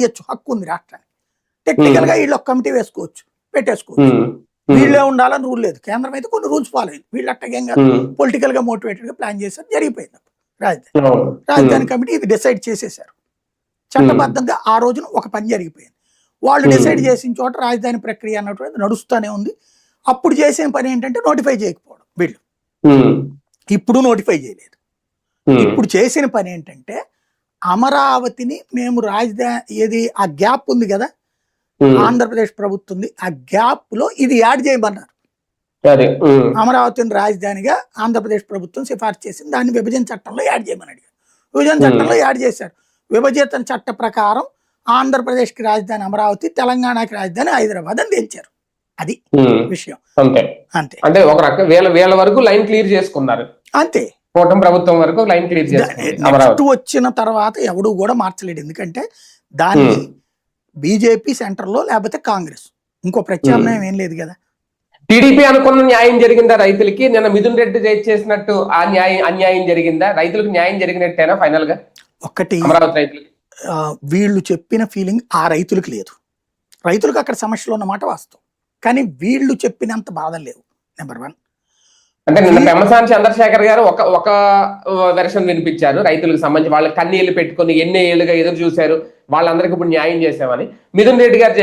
ఇవ్వచ్చు, హక్కు ఉంది రాష్ట్రానికి. టెక్నికల్ గా వీళ్ళు ఒక కమిటీ వేసుకోవచ్చు, పెట్టేసుకోవచ్చు. వీళ్ళే ఉండాలని రూల్ లేదు. కేంద్రం అయితే కొన్ని రూల్స్ ఫాలో అయింది. వీళ్ళు అట్టగంగా పొలిటికల్ గా మోటివేటెడ్ గా ప్లాన్ చేశారు, జరిగిపోయింది. రాజధాని కమిటీ ఇది డిసైడ్ చేసేసారు. చట్టబద్ధంగా ఆ రోజున ఒక పని జరిగిపోయింది. వాళ్ళు డిసైడ్ చేసిన చోట రాజధాని ప్రక్రియ అన్నటువంటి నడుస్తూనే ఉంది. అప్పుడు చేసిన పని ఏంటంటే నోటిఫై చేయకపోవడం. వీళ్ళు ఇప్పుడు నోటిఫై చేయలేదు. ఇప్పుడు చేసిన పని ఏంటంటే అమరావతిని మేము రాజధాని ఏది ఆ గ్యాప్ ఉంది కదా, ఆంధ్రప్రదేశ్ ప్రభుత్వం ఉంది, ఆ గ్యాప్ లో ఇది యాడ్ చేయమన్నారు. అమరావతిని రాజధానిగా ఆంధ్రప్రదేశ్ ప్రభుత్వం సిఫార్సు చేసింది, దాన్ని విభజన చట్టంలో యాడ్ చేయమని అడిగారు. విభజన చట్టంలో యాడ్ చేశారు. విభజన చట్ట ప్రకారం ఆంధ్రప్రదేశ్కి రాజధాని అమరావతి, తెలంగాణకి రాజధాని హైదరాబాద్ అని తేల్చారు. అది విషయం. అంతే. అంటే ఒక రకం వీళ్ళ వరకు లైన్ క్లియర్ చేసుకున్నారు. అంతే. కూటమి ప్రభుత్వం వరకు లైన్ క్లియర్ చేసుకున్నారు. వచ్చిన తర్వాత ఎవడు కూడా మార్చలేడు. ఎందుకంటే దాన్ని బీజేపీ సెంటర్ లో లేకపోతే కాంగ్రెస్, ఇంకో ప్రత్యామ్నాయం ఏం లేదు కదా. టీడీపీ అనుకున్న న్యాయం జరిగిందా రైతులకి? నిన్న మిథున్ రెడ్డి చేసినట్టు ఆ అన్యాయం జరిగిందా? రైతులకు న్యాయం జరిగినట్టేనా ఫైనల్ గా? ఒక్కటి, అమరావతి రైతులకి వీళ్ళు చెప్పిన ఫీలింగ్ ఆ రైతులకు లేదు. రైతులకు అక్కడ సమస్యలు ఉన్నమాట వాస్తవం, కానీ వీళ్ళు చెప్పినంత బాధలు లేవు. నెంబర్ 1. అంటే నిన్న పెమ్మసాని చంద్రశేఖర్ గారు ఒక వెర్షన్ వినిపించారు రైతులకు సంబంధించి. వాళ్ళ కన్నీళ్లు పెట్టుకుని ఎన్ని ఏళ్లుగా ఎదురు చూశారు, వాళ్ళందరికీ ఇప్పుడు న్యాయం చేశామని. మిథున్ రెడ్డి గారు